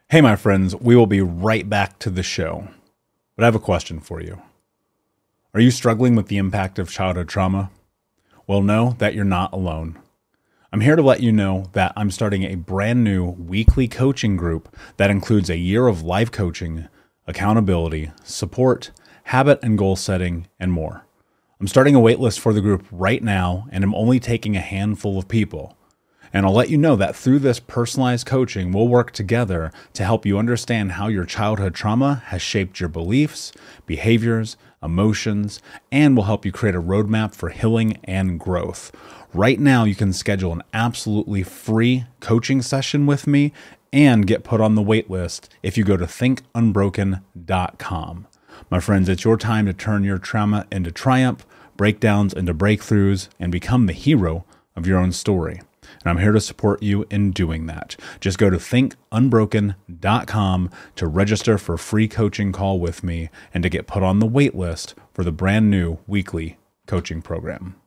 Hey, my friends, we will be right back to the show. But I have a question for you. Are you struggling with the impact of childhood trauma? Well, know that you're not alone. I'm here to let you know that I'm starting a brand new weekly coaching group that includes a year of live coaching, accountability, support, habit and goal setting, and more. I'm starting a waitlist for the group right now, and I'm only taking a handful of people. And I'll let you know that through this personalized coaching, we'll work together to help you understand how your childhood trauma has shaped your beliefs, behaviors, emotions, and will help you create a roadmap for healing and growth. Right now, you can schedule an absolutely free coaching session with me and get put on the wait list if you go to thinkunbroken.com. My friends, it's your time to turn your trauma into triumph, breakdowns into breakthroughs, and become the hero of your own story. And I'm here to support you in doing that. Just go to thinkunbroken.com to register for a free coaching call with me and to get put on the wait list for the brand new weekly coaching program.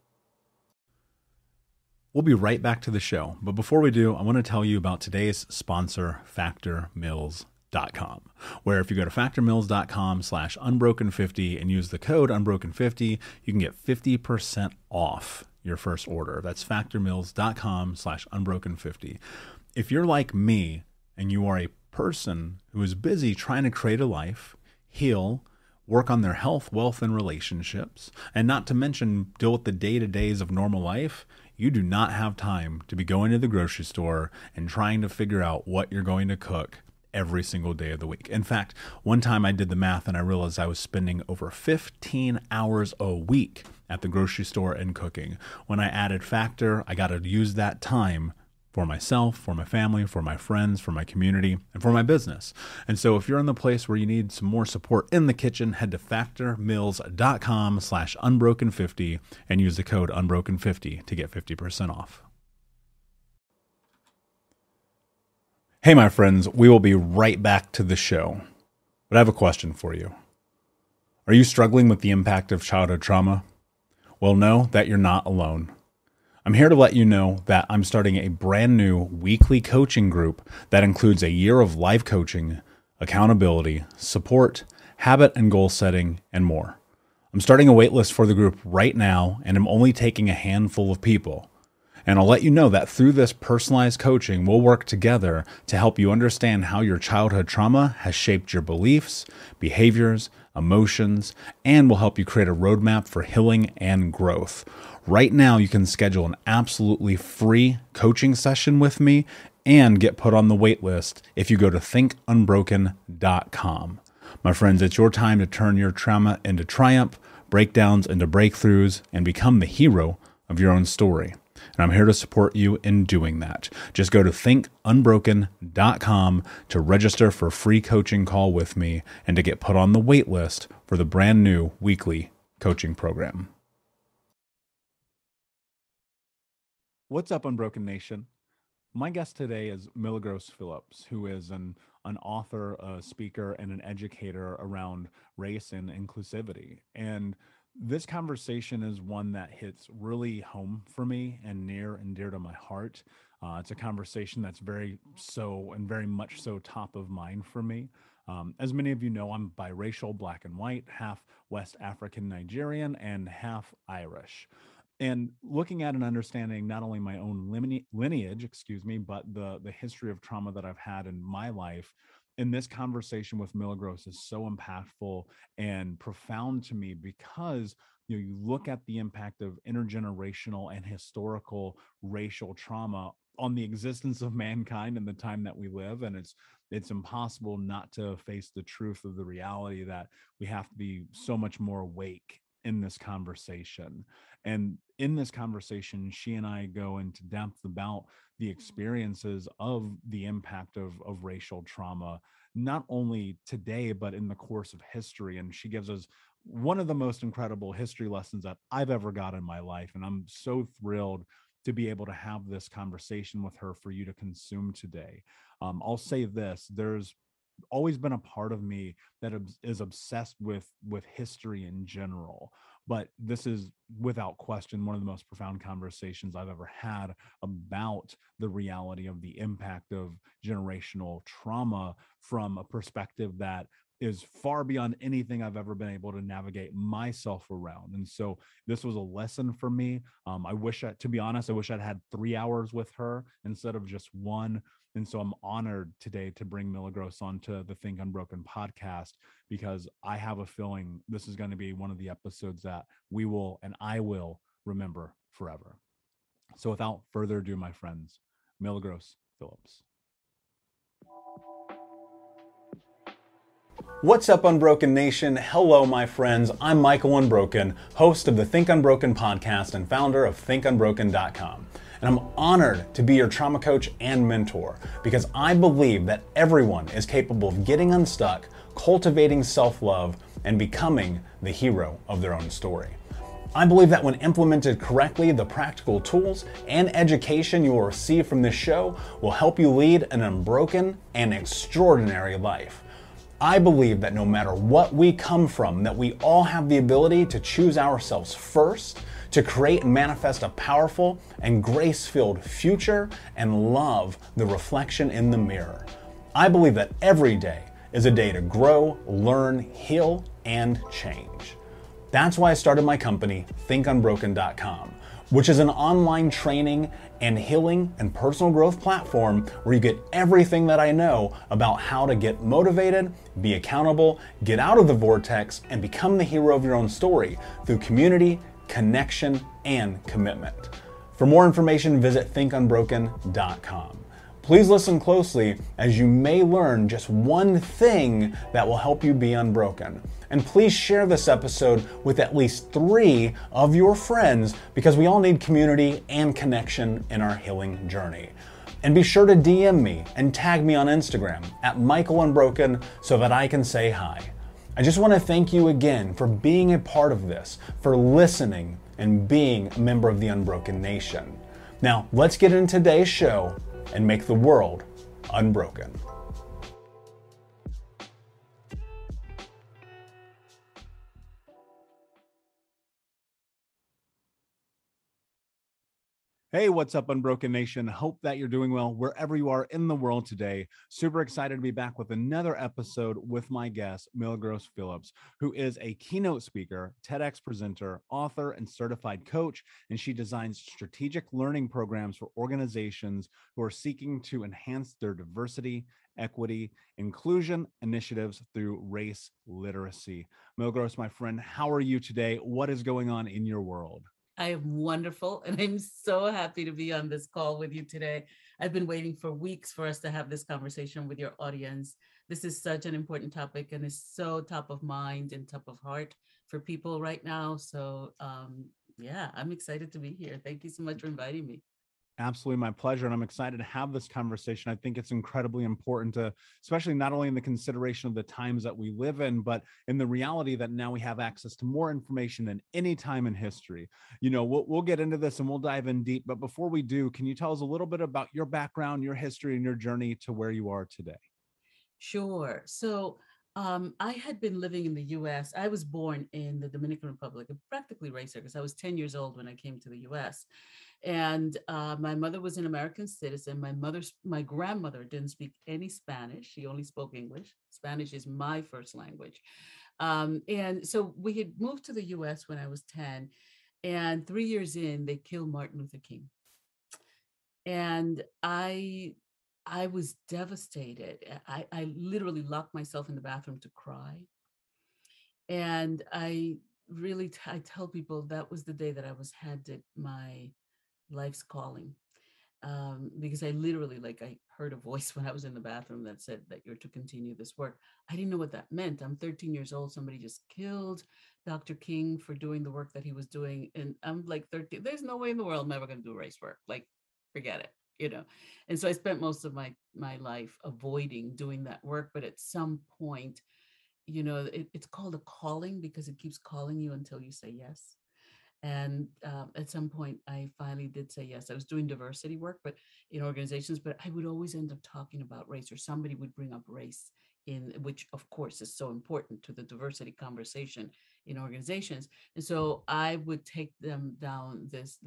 We'll be right back to the show. But before we do, I want to tell you about today's sponsor, factormeals.com, where if you go to factormeals.com/unbroken50 and use the code unbroken50, you can get 50% off your first order. That's factormeals.com/unbroken50. If you're like me and you are a person who is busy trying to create a life, heal, work on their health, wealth, and relationships, and not to mention deal with the day-to-days of normal life, you do not have time to be going to the grocery store and trying to figure out what you're going to cook every single day of the week. In fact, one time I did the math and I realized I was spending over 15 hours a week at the grocery store and cooking. When I added Factor, I got to use that time for myself, for my family, for my friends, for my community, and for my business. And so if you're in the place where you need some more support in the kitchen, head to factormeals.com/unbroken50 and use the code unbroken50 to get 50% off. Hey, my friends, we will be right back to the show. But I have a question for you. Are you struggling with the impact of childhood trauma? Well, know that you're not alone. I'm here to let you know that I'm starting a brand new weekly coaching group that includes a year of live coaching, accountability, support, habit and goal setting, and more. I'm starting a waitlist for the group right now, and I'm only taking a handful of people. And I'll let you know that through this personalized coaching, we'll work together to help you understand how your childhood trauma has shaped your beliefs, behaviors, emotions, and will help you create a roadmap for healing and growth. Right now, you can schedule an absolutely free coaching session with me and get put on the wait list if you go to thinkunbroken.com. My friends, it's your time to turn your trauma into triumph, breakdowns into breakthroughs, and become the hero of your own story. And I'm here to support you in doing that. Just go to thinkunbroken.com to register for a free coaching call with me and to get put on the wait list for the brand new weekly coaching program. What's up, Unbroken Nation? My guest today is Milagros Phillips, who is an author, a speaker, and an educator around race and inclusivity. And this conversation is one that hits really home for me and near and dear to my heart. It's a conversation that's very much so top of mind for me. As many of you know, I'm biracial, black and white, half West African Nigerian and half Irish. And looking at and understanding not only my own lineage, but the history of trauma that I've had in my life, in this conversation with Milagros is so impactful and profound to me because you look at the impact of intergenerational and historical racial trauma on the existence of mankind and the time that we live, and it's impossible not to face the truth of the reality that we have to be so much more awake in this conversation. And in this conversation, she and I go into depth about the experiences of the impact of racial trauma, not only today, but in the course of history. And she gives us one of the most incredible history lessons that I've ever got in my life. And I'm so thrilled to be able to have this conversation with her for you to consume today. I'll say this, there's always been a part of me that is obsessed with history in general, But this is without question one of the most profound conversations I've ever had about the reality of the impact of generational trauma from a perspective that is far beyond anything I've ever been able to navigate myself around. And so this was a lesson for me. I wish, to be honest, I wish I'd had 3 hours with her instead of just one. And so I'm honored today to bring Milagros onto the Think Unbroken podcast, because I have a feeling this is going to be one of the episodes that we will and I will remember forever. So without further ado, my friends, Milagros Phillips. What's up, Unbroken Nation? Hello, my friends. I'm Michael Unbroken, host of the Think Unbroken podcast and founder of thinkunbroken.com. And I'm honored to be your trauma coach and mentor, because I believe that everyone is capable of getting unstuck, cultivating self-love, and becoming the hero of their own story. I believe that when implemented correctly, the practical tools and education you will receive from this show will help you lead an unbroken and extraordinary life. I believe that no matter what we come from, that we all have the ability to choose ourselves first, to create and manifest a powerful and grace-filled future, and love the reflection in the mirror. I believe that every day is a day to grow, learn, heal, and change. That's why I started my company, thinkunbroken.com, which is an online training and healing and personal growth platform where you get everything that I know about how to get motivated, be accountable, get out of the vortex, and become the hero of your own story through community, connection, and commitment. For more information, visit thinkunbroken.com. Please listen closely, as you may learn just one thing that will help you be unbroken. And please share this episode with at least 3 of your friends, because we all need community and connection in our healing journey. And be sure to DM me and tag me on Instagram at MichaelUnbroken so that I can say hi. I just want to thank you again for being a part of this, for listening, and being a member of the Unbroken Nation. Now, let's get into today's show and make the world unbroken. Hey, what's up, Unbroken Nation? Hope that you're doing well wherever you are in the world today. Super excited to be back with another episode with my guest, Milagros Phillips, who is a keynote speaker, TEDx presenter, author, and certified coach. And she designs strategic learning programs for organizations who are seeking to enhance their diversity, equity, inclusion initiatives through race literacy. Milagros, my friend, how are you today? What is going on in your world? I am wonderful, and I'm so happy to be on this call with you today. I've been waiting for weeks for us to have this conversation with your audience. This is such an important topic and is so top of mind and top of heart for people right now. So, yeah, I'm excited to be here. Thank you so much for inviting me. Absolutely, my pleasure. And I'm excited to have this conversation. I think it's incredibly important to, especially not only in the consideration of the times that we live in, but in the reality that now we have access to more information than any time in history. We'll get into this and we'll dive in deep. But before we do, can you tell us a little bit about your background, your history, and your journey to where you are today? Sure. So, I had been living in the US. I was born in the Dominican Republic, practically raised there because I was 10 years old when I came to the US. And my mother was an American citizen. My grandmother didn't speak any Spanish. She only spoke English. Spanish is my first language. And so we had moved to the US when I was 10. And 3 years in, they killed Martin Luther King. And I was devastated. I literally locked myself in the bathroom to cry. And I tell people that was the day that I was handed my life's calling. Because I literally, like, I heard a voice when I was in the bathroom that said that you're to continue this work. I didn't know what that meant. I'm 13 years old. Somebody just killed Dr. King for doing the work that he was doing. And I'm like 13. There's no way in the world I'm ever going to do race work. Like, forget it. And so I spent most of my life avoiding doing that work. But at some point, it's called a calling because it keeps calling you until you say yes. And at some point, I finally did say yes. I was doing diversity work, but in organizations, but I would always end up talking about race, or somebody would bring up race in which of course is so important to the diversity conversation in organizations. And so I would take them down this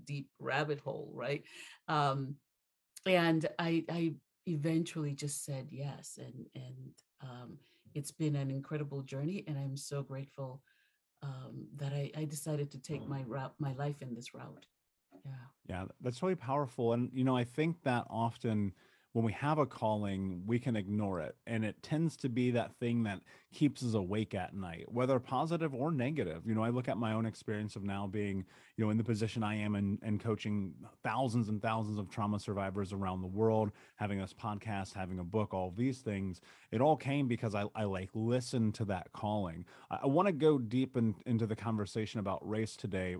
deep rabbit hole, right? Um, and I eventually just said yes, and it's been an incredible journey, and I'm so grateful that I decided to take my route, my life in this route. Yeah. Yeah, that's really powerful. And, I think that often when we have a calling, we can ignore it. And it tends to be that thing that keeps us awake at night, whether positive or negative. I look at my own experience of now being, in the position I am and coaching thousands and thousands of trauma survivors around the world, having this podcast, having a book, all of these things. It all came because I like listened to that calling. I want to go deep into the conversation about race today.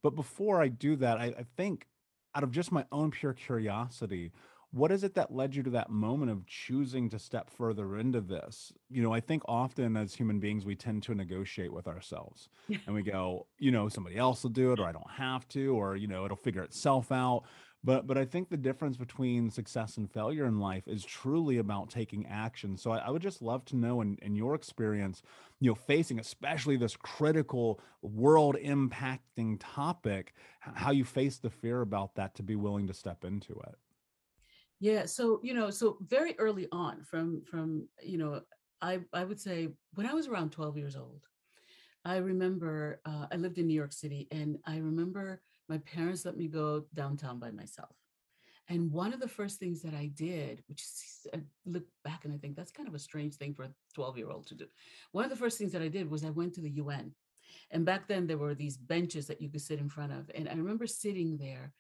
But before I do that, I think out of just my own pure curiosity, what is it that led you to that moment of choosing to step further into this? I think often as human beings, we tend to negotiate with ourselves and we go, somebody else will do it, or I don't have to, or, it'll figure itself out. But I think the difference between success and failure in life is truly about taking action. So I would just love to know in your experience, facing especially this critical world impacting topic, how you face the fear about that to be willing to step into it. Yeah, so so very early on, from I would say when I was around 12 years old, I remember I lived in New York City, and I remember my parents let me go downtown by myself. And one of the first things that I did, which I look back and I think that's kind of a strange thing for a 12-year-old to do. One of the first things that I did was I went to the UN. And back then there were these benches that you could sit in front of. And I remember sitting there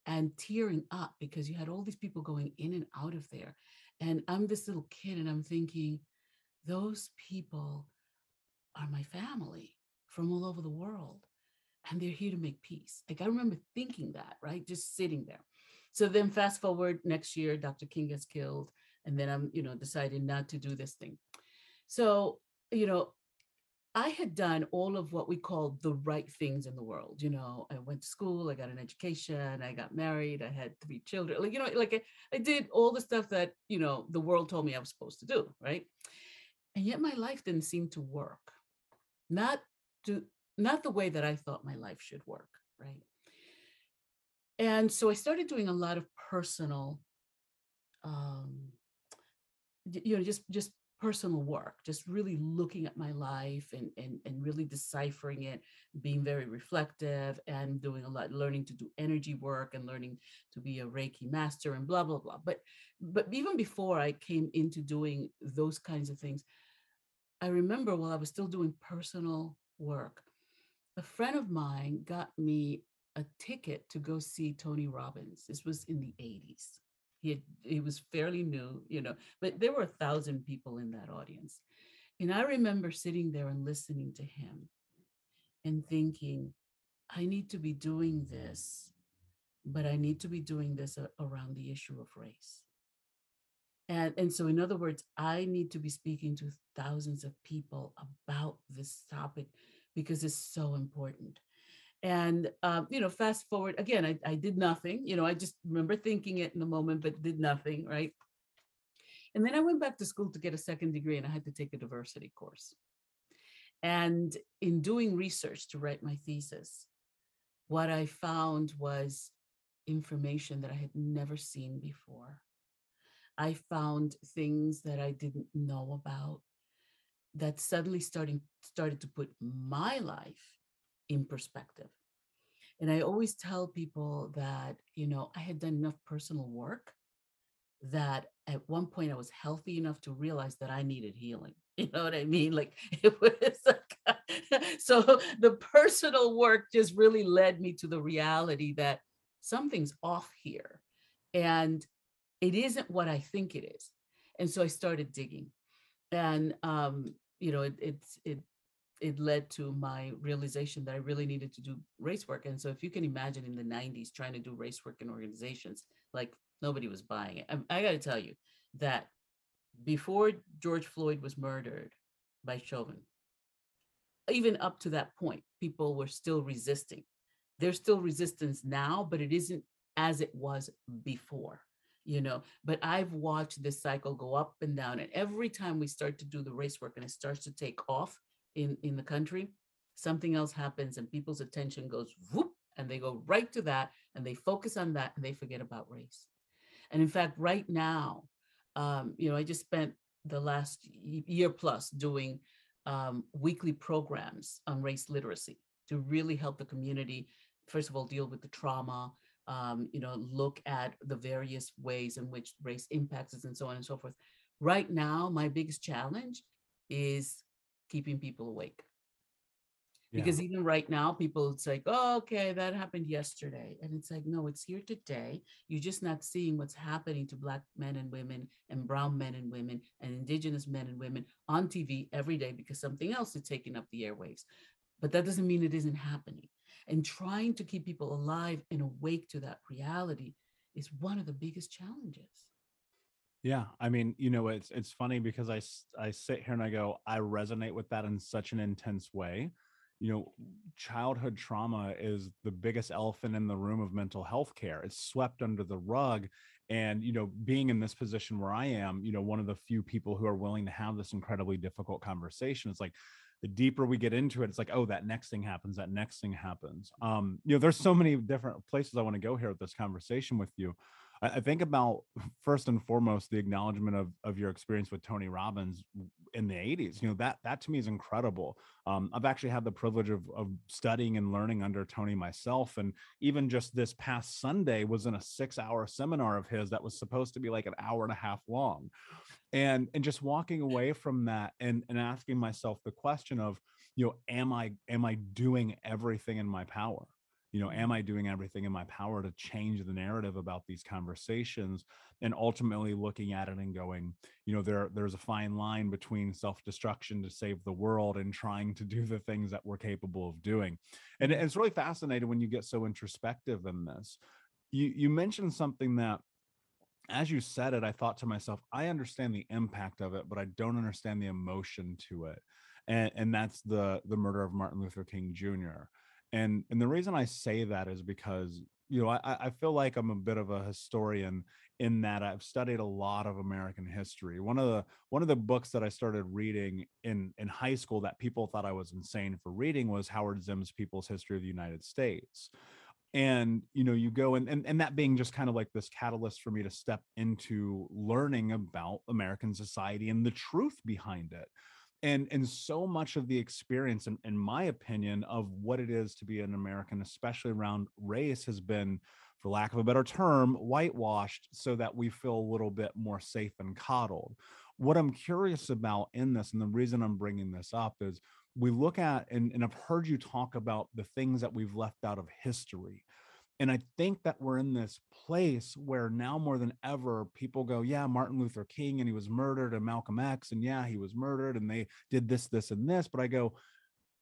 and tearing up because you had all these people going in and out of there. And I'm this little kid and I'm thinking, those people are my family from all over the world. And they're here to make peace. Like I remember thinking that, right? Just sitting there. So then fast forward next year, Dr. King gets killed. And then I'm, deciding not to do this thing. So, you know, I had done all of what we call the right things in the world. I went to school, I got an education, I got married, I had 3 children. I did all the stuff that, the world told me I was supposed to do, right? And yet my life didn't seem to work. Not to not the way that I thought my life should work, right? And so I started doing a lot of personal um just personal work, just really looking at my life and really deciphering it, being very reflective and doing a lot, learning to do energy work and learning to be a Reiki master and blah blah blah. But even before I came into doing those kinds of things, I remember while I was still doing personal work, a friend of mine got me a ticket to go see Tony Robbins. This was in the 80s. He was fairly new, but there were 1,000 people in that audience. And I remember sitting there and listening to him and thinking, I need to be doing this, but I need to be doing this around the issue of race. And so, in other words, I need to be speaking to thousands of people about this topic because it's so important. And fast forward again, I did nothing. I just remember thinking it in the moment, but did nothing, right? And then I went back to school to get a second degree, and I had to take a diversity course. And in doing research to write my thesis, what I found was information that I had never seen before. I found things that I didn't know about that suddenly started to put my life in perspective. And I always tell people that, I had done enough personal work that at one point I was healthy enough to realize that I needed healing. You know what I mean? Like it was like, so the personal work just really led me to the reality that something's off here and it isn't what I think it is. And so I started digging and, it led to my realization that I really needed to do race work. And so if you can imagine in the 90s trying to do race work in organizations, like nobody was buying it. I got to tell you that before George Floyd was murdered by Chauvin, even up to that point, people were still resisting. There's still resistance now, but it isn't as it was before. but I've watched this cycle go up and down. And every time we start to do the race work and it starts to take off in the country, something else happens and people's attention goes whoop, and they go right to that and they focus on that and they forget about race. And in fact, right now, I just spent the last year plus doing weekly programs on race literacy to really help the community, first of all, deal with the trauma, look at the various ways in which race impacts us and so on and so forth. Right now, my biggest challenge is keeping people awake. Yeah. Because even right now, people, it's like, oh, okay, that happened yesterday. And it's like, no, it's here today. You're just not seeing what's happening to Black men and women and brown men and women and Indigenous men and women on TV every day because something else is taking up the airwaves. But that doesn't mean it isn't happening. And trying to keep people alive and awake to that reality is one of the biggest challenges. Yeah, I mean, it's funny because I sit here and I go, I resonate with that in such an intense way. You know, childhood trauma is the biggest elephant in the room of mental health care. It's swept under the rug. And, being in this position where I am, one of the few people who are willing to have this incredibly difficult conversation, it's like the deeper we get into it, it's like, oh, that next thing happens, that next thing happens. There's so many different places I want to go here with this conversation with you. I think about first and foremost the acknowledgement of your experience with Tony Robbins in the 80s. That to me is incredible. I've actually had the privilege of studying and learning under Tony myself, and even just this past Sunday was in a 6-hour seminar of his that was supposed to be like an hour and a half long, and just walking away from that and asking myself the question of, am I doing everything in my power? Am I doing everything in my power to change the narrative about these conversations, and ultimately looking at it and going, there's a fine line between self-destruction to save the world and trying to do the things that we're capable of doing. And it's really fascinating when you get so introspective in this. You mentioned something that, as you said it, I thought to myself, I understand the impact of it, but I don't understand the emotion to it. And that's the murder of Martin Luther King Jr. And the reason I say that is because, I feel like I'm a bit of a historian in that I've studied a lot of American history. One of the books that I started reading in high school that people thought I was insane for reading was Howard Zimm's People's History of the United States. And you go and that being just kind of like this catalyst for me to step into learning about American society and the truth behind it. And so much of the experience, in my opinion, of what it is to be an American, especially around race, has been, for lack of a better term, whitewashed so that we feel a little bit more safe and coddled. What I'm curious about in this, and the reason I'm bringing this up, is we look at, and I've heard you talk about the things that we've left out of history. And I think that we're in this place where now more than ever, people go, yeah, Martin Luther King, and he was murdered, and Malcolm X, and yeah, he was murdered, and they did this, this, and this. But I go,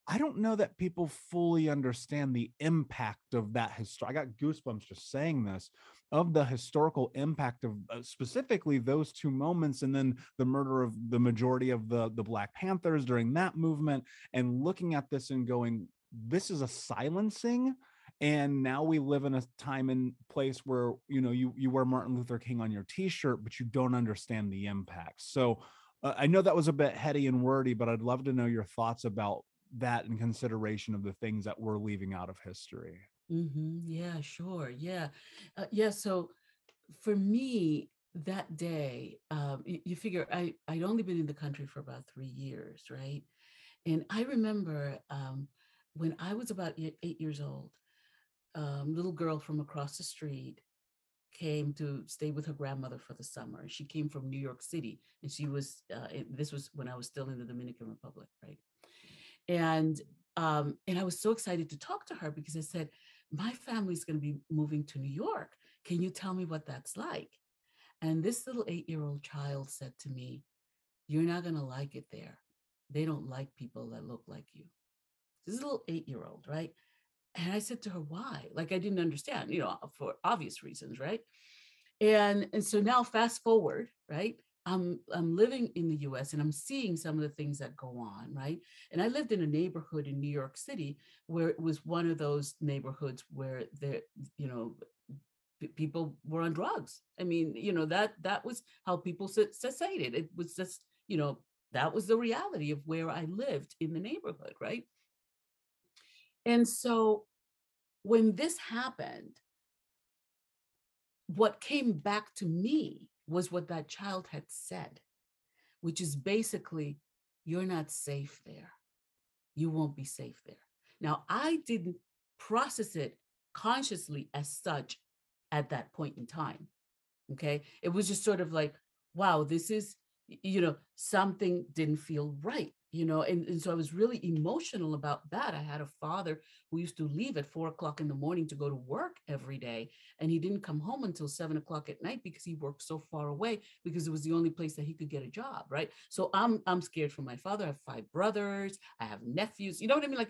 I don't know that people fully understand the impact of that history. I got goosebumps just saying this, of the historical impact of specifically those two moments, and then the murder of the majority of the Black Panthers during that movement, and looking at this and going, this is a silencing. And now we live in a time and place where, you wear Martin Luther King on your t-shirt, but you don't understand the impact. So I know that was a bit heady and wordy, but I'd love to know your thoughts about that in consideration of the things that we're leaving out of history. Yeah, sure. Yeah. Yeah. So for me, that day, you figure I'd only been in the country for about 3 years, right? And I remember when I was about 8 years old, little girl from across the street came to stay with her grandmother for the summer. She came from New York City, and this was when I was still in the Dominican Republic, right? And I was so excited to talk to her because I said, my family's going to be moving to New York. Can you tell me what that's like? And this little 8-year-old child said to me, you're not going to like it there. They don't like people that look like you. This little 8-year-old, right? And I said to her, why? Like, I didn't understand, for obvious reasons, right? And so now fast forward, right? I'm living in the US and I'm seeing some of the things that go on, right? And I lived in a neighborhood in New York City where it was one of those neighborhoods where there, you know, people were on drugs. I mean, that was how people cessated. It was just, that was the reality of where I lived in the neighborhood, right? And so when this happened, what came back to me was what that child had said, which is basically, you're not safe there. You won't be safe there. Now, I didn't process it consciously as such at that point in time. Okay. It was just sort of like, wow, this is, something didn't feel right, and so I was really emotional about that. I had a father who used to leave at 4 o'clock in the morning to go to work every day. And he didn't come home until 7 o'clock at night because he worked so far away, because it was the only place that he could get a job. Right. So I'm scared for my father. I have 5 brothers. I have nephews. You know what I mean?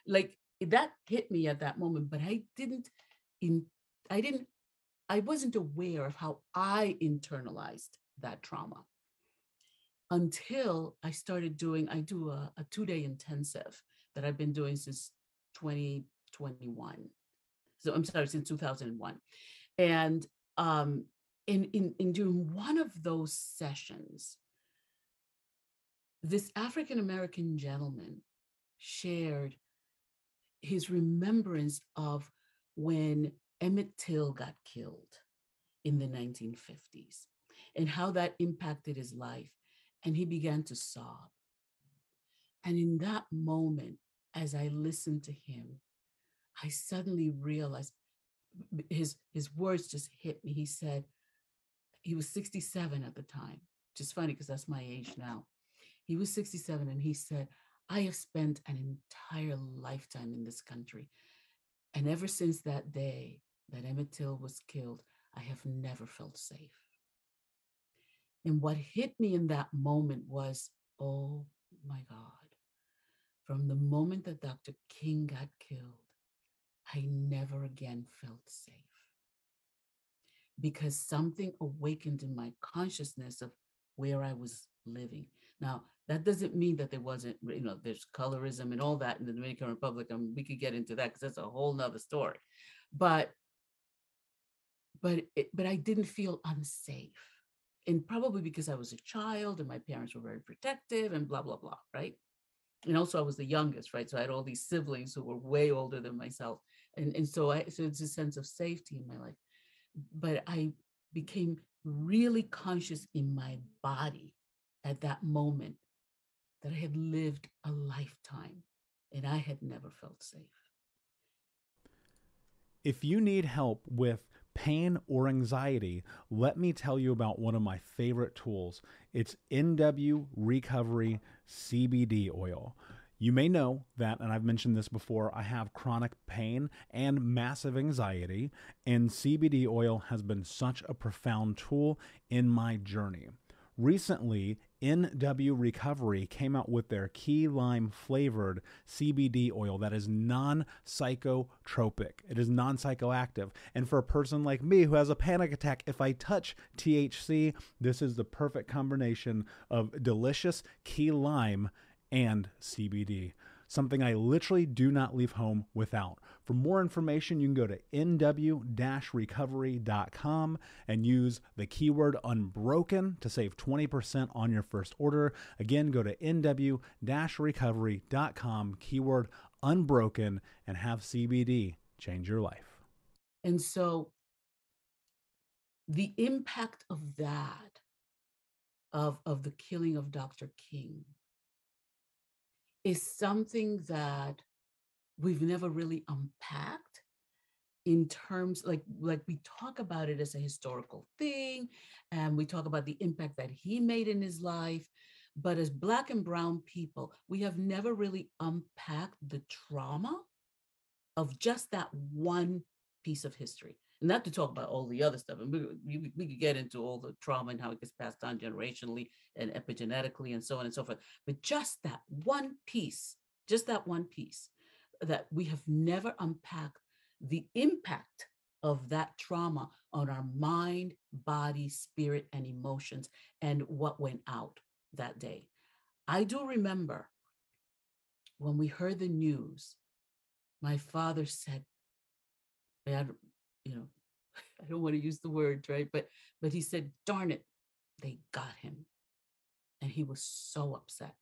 Like that hit me at that moment, but in, I didn't I wasn't aware of how I internalized that trauma until I do a 2-day intensive that I've been doing since 2021. So I'm sorry, since 2001. And in during one of those sessions, this African American gentleman shared his remembrance of when Emmett Till got killed in the 1950s and how that impacted his life. And he began to sob. And in that moment, as I listened to him, I suddenly realized his words just hit me. He said, he was 67 at the time, which is funny because that's my age now. He was 67 and he said, I have spent an entire lifetime in this country. And ever since that day that Emmett Till was killed, I have never felt safe. And what hit me in that moment was, oh my God, from the moment that Dr. King got killed, I never again felt safe, because something awakened in my consciousness of where I was living. Now, that doesn't mean that there wasn't, there's colorism and all that in the Dominican Republic. I mean, we could get into that because that's a whole nother story. But I didn't feel unsafe. And probably because I was a child and my parents were very protective and blah, blah, blah, right? And also I was the youngest, right? So I had all these siblings who were way older than myself. And so it's a sense of safety in my life. But I became really conscious in my body at that moment that I had lived a lifetime and I had never felt safe. If you need help with pain or anxiety, let me tell you about one of my favorite tools. It's NW Recovery CBD oil. You may know that, and I've mentioned this before, I have chronic pain and massive anxiety, and CBD oil has been such a profound tool in my journey. Recently, NW Recovery came out with their key lime flavored CBD oil that is non-psychotropic. It is non-psychoactive. And for a person like me who has a panic attack, if I touch THC, this is the perfect combination of delicious key lime and CBD. Something I literally do not leave home without. For more information, you can go to nw-recovery.com and use the keyword unbroken to save 20% on your first order. Again, go to nw-recovery.com, keyword unbroken, and have CBD change your life. And so the impact of that, of the killing of Dr. King, is something that we've never really unpacked in terms like we talk about it as a historical thing, and we talk about the impact that he made in his life. But as Black and Brown people, we have never really unpacked the trauma of just that one piece of history. Not to talk about all the other stuff. And we could get into all the trauma and how it gets passed on generationally and epigenetically and so on and so forth. But just that one piece that we have never unpacked the impact of that trauma on our mind, body, spirit, and emotions, and what went out that day. I do remember when we heard the news, my father said, "Dad, you know, I don't want to use the word, right? But he said, darn it, they got him. And he was so upset.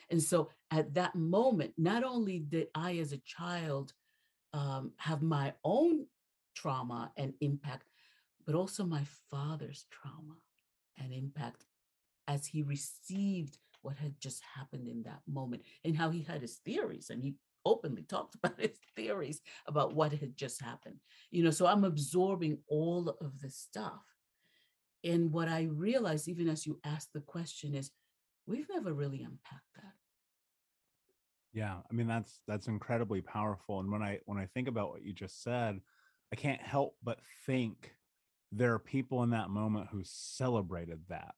And so at that moment, not only did I as a child have my own trauma and impact, but also my father's trauma and impact as he received what had just happened in that moment, and how he had his theories, and he openly talked about his theories about what had just happened. So I'm absorbing all of this stuff. And what I realized, even as you asked the question, is we've never really unpacked that. Yeah, I mean that's incredibly powerful. And when I think about what you just said, I can't help but think there are people in that moment who celebrated that.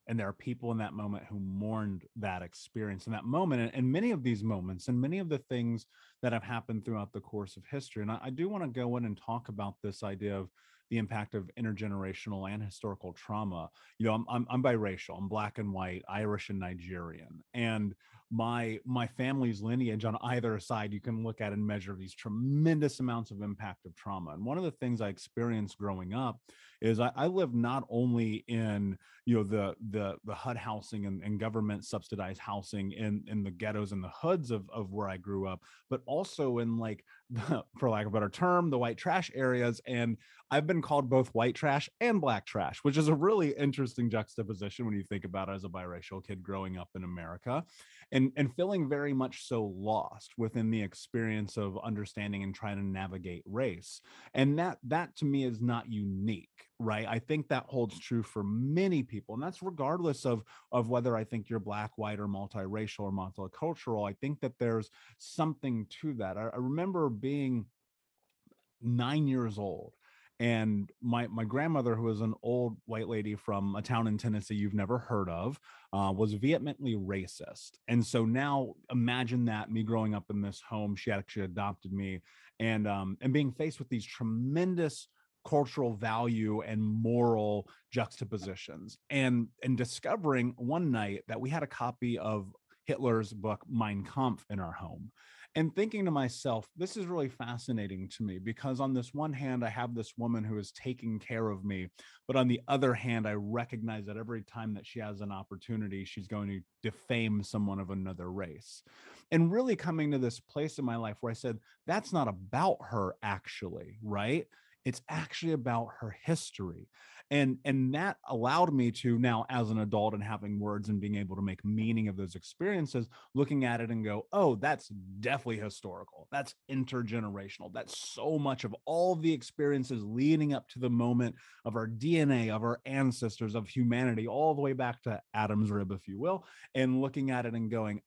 And there are people in that moment who mourned that experience in that moment. And many of these moments and many of the things that have happened throughout the course of history. And I do want to go in and talk about this idea of the impact of intergenerational and historical trauma. I'm biracial. I'm black and white, Irish and Nigerian. And my family's lineage on either side, you can look at and measure these tremendous amounts of impact of trauma. And one of the things I experienced growing up is I lived not only in the HUD housing and government subsidized housing in the ghettos and the hoods of where I grew up, but also in like for lack of a better term, the white trash areas. And I've been called both white trash and black trash, which is a really interesting juxtaposition when you think about it as a biracial kid growing up in America, and feeling very much so lost within the experience of understanding and trying to navigate race. And that to me is not unique, right? I think that holds true for many people, and that's regardless of whether I think you're black, white, or multiracial or multicultural. I think that there's something to that. I remember being 9 years old, and my grandmother, who was an old white lady from a town in Tennessee you've never heard of, was vehemently racist. And so now imagine that, me growing up in this home, she actually adopted me, and being faced with these tremendous cultural value and moral juxtapositions, and discovering one night that we had a copy of Hitler's book Mein Kampf in our home, and thinking to myself, this is really fascinating to me, because on this one hand, I have this woman who is taking care of me. But on the other hand, I recognize that every time that she has an opportunity, she's going to defame someone of another race. And really coming to this place in my life where I said, that's not about her, actually, right? It's actually about her history. And that allowed me to now, as an adult and having words and being able to make meaning of those experiences, looking at it and go, oh, that's definitely historical. That's intergenerational. That's so much of all the experiences leading up to the moment of our DNA, of our ancestors, of humanity, all the way back to Adam's rib, if you will, and looking at it and going,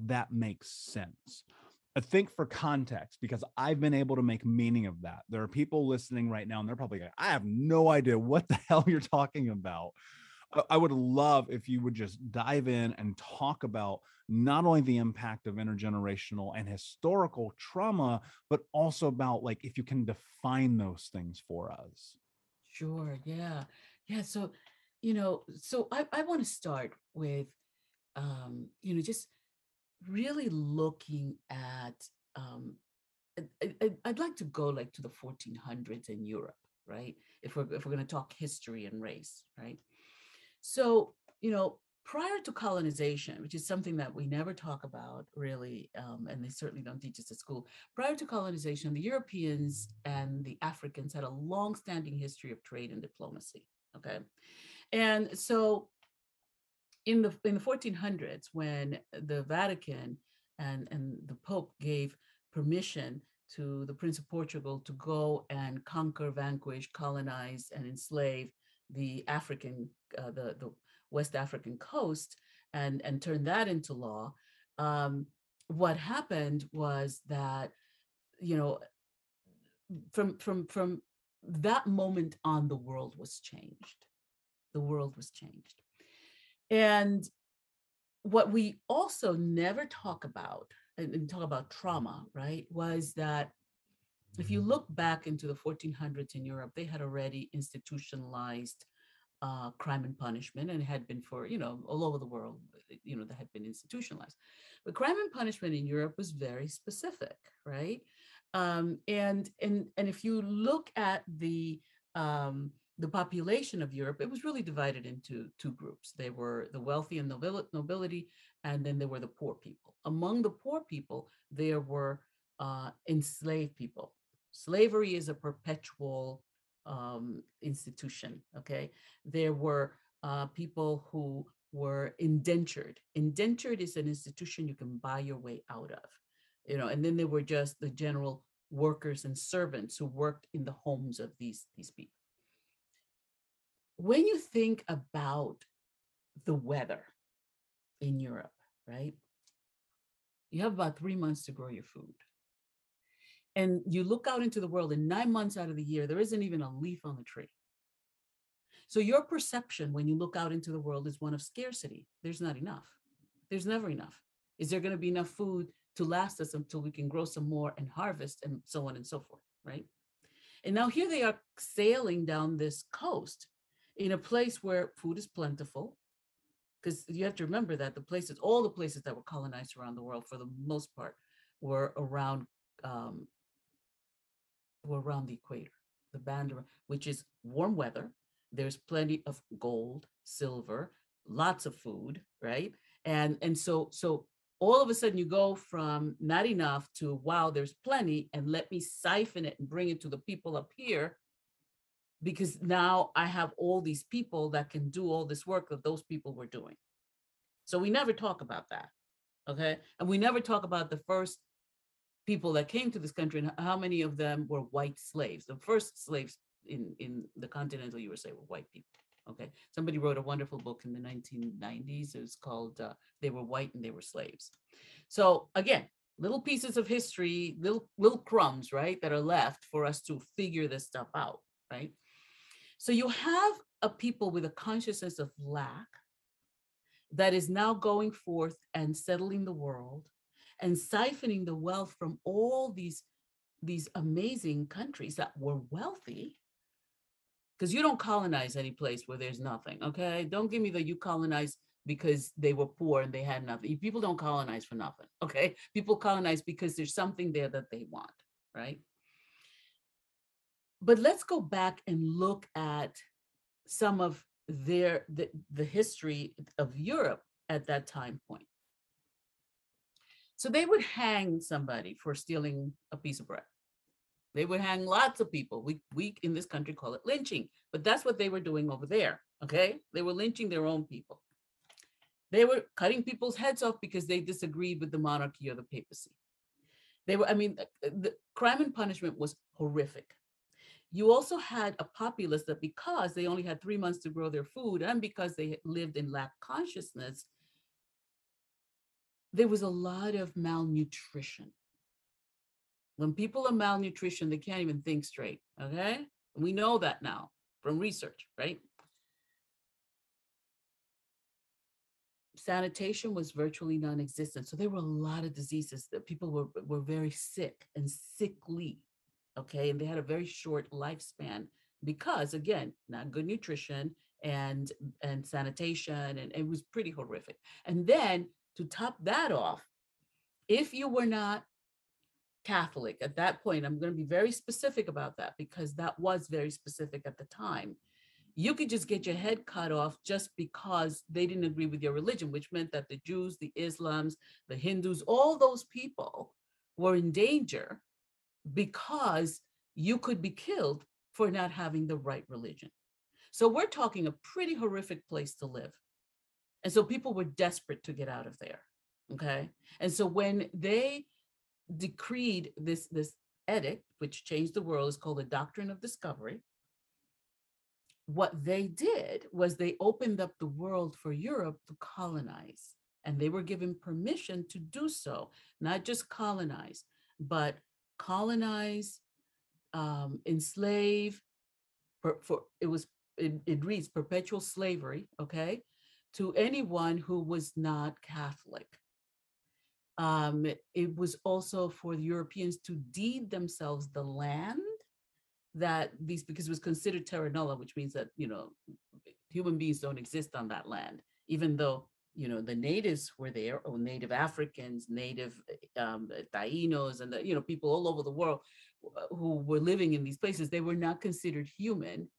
that makes sense. I think for context, because I've been able to make meaning of that. There are people listening right now, and they're probably like, I have no idea what the hell you're talking about. I would love if you would just dive in and talk about not only the impact of intergenerational and historical trauma, but also about, like, if you can define those things for us. Sure. Yeah. Yeah. So, I want to start with, just really looking at, I'd like to go like to the 1400s in Europe, right? If we're going to talk history and race, right? So, prior to colonization, which is something that we never talk about really, and they certainly don't teach us at school. Prior to colonization, the Europeans and the Africans had a long-standing history of trade and diplomacy. Okay, and so in the 1400s, when the Vatican and the Pope gave permission to the Prince of Portugal to go and conquer, vanquish, colonize, and enslave the African, the West African coast, and turn that into law. What happened was that, you know from that moment on, the world was changed. The world was changed. And what we also never talk about, and talk about trauma, right, was that if you look back into the 1400s in Europe, they had already institutionalized crime and punishment, and it had been for, all over the world, that had been institutionalized. But crime and punishment in Europe was very specific, right? And if you look at the population of Europe, it was really divided into two groups. They were the wealthy and nobility, and then there were the poor people. Among the poor people, there were enslaved people. Slavery is a perpetual institution. Okay, there were people who were indentured. Indentured is an institution you can buy your way out of, and then there were just the general workers and servants who worked in the homes of these people. When you think about the weather in Europe, right? You have about 3 months to grow your food. And you look out into the world, and 9 months out of the year, there isn't even a leaf on the tree. So your perception when you look out into the world is one of scarcity. There's not enough. There's never enough. Is there going to be enough food to last us until we can grow some more and harvest and so on and so forth, right? And now here they are sailing down this coast in a place where food is plentiful, because you have to remember that all the places that were colonized around the world, for the most part, were around um, the equator, the band, which is warm weather. There's plenty of gold, silver, lots of food, right? And so all of a sudden you go from not enough to wow, there's plenty, and let me siphon it and bring it to the people up here, because now I have all these people that can do all this work that those people were doing. So we never talk about that. Okay. And we never talk about the first people that came to this country and how many of them were white slaves. The first slaves in the continental USA were white people. Okay. Somebody wrote a wonderful book in the 1990s. It was called They Were White and They Were Slaves. So again, little pieces of history, little crumbs, right, that are left for us to figure this stuff out, right? So you have a people with a consciousness of lack that is now going forth and settling the world and siphoning the wealth from all these amazing countries that were wealthy, because you don't colonize any place where there's nothing. Okay, don't give me the you colonize because they were poor and they had nothing. People don't colonize for nothing. Okay, people colonize because there's something there that they want, right? But let's go back and look at some of the history of Europe at that time point. So they would hang somebody for stealing a piece of bread. They would hang lots of people. We in this country call it lynching, but that's what they were doing over there. Okay, they were lynching their own people. They were cutting people's heads off because they disagreed with the monarchy or the papacy. The crime and punishment was horrific. You also had a populace that, because they only had 3 months to grow their food and because they lived in lack consciousness, there was a lot of malnutrition. When people are malnutrition, they can't even think straight. Okay. We know that now from research, right? Sanitation was virtually non-existent. So there were a lot of diseases that people were very sick and sickly. Okay. And they had a very short lifespan because, again, not good nutrition and sanitation. And it was pretty horrific. And then to top that off, if you were not Catholic at that point, I'm going to be very specific about that because that was very specific at the time. You could just get your head cut off just because they didn't agree with your religion, which meant that the Jews, the Islams, the Hindus, all those people were in danger because you could be killed for not having the right religion. So we're talking a pretty horrific place to live. And so people were desperate to get out of there. Okay. And so when they decreed this edict, which changed the world, is called the Doctrine of Discovery. What they did was they opened up the world for Europe to colonize, and they were given permission to do so, not just colonize, but colonize, enslave. It reads perpetual slavery, okay, to anyone who was not Catholic. It was also for the Europeans to deed themselves the land that these, because it was considered terra nullius, which means that, human beings don't exist on that land, even though the natives were there, or native Africans, native Tainos, and people all over the world who were living in these places. They were not considered human,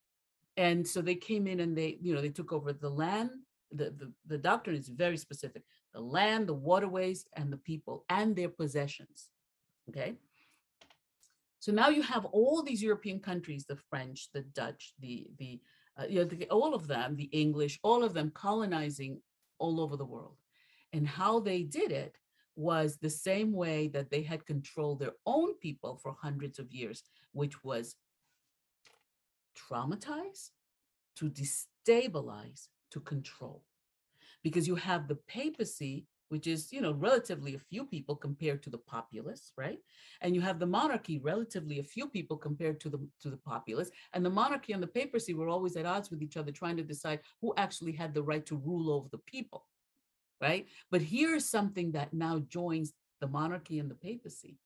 and so they came in and they took over the land. The doctrine is very specific: the land, the waterways, and the people and their possessions. Okay, so now you have all these European countries, the French, the Dutch, all of them, the English, all of them colonizing all over the world. And how they did it was the same way that they had controlled their own people for hundreds of years, which was traumatize, to destabilize, to control. Because you have the papacy, which is, relatively a few people compared to the populace, right? And you have the monarchy, relatively a few people compared to the populace. And the monarchy and the papacy were always at odds with each other, trying to decide who actually had the right to rule over the people, right? But here's something that now joins the monarchy and the papacy,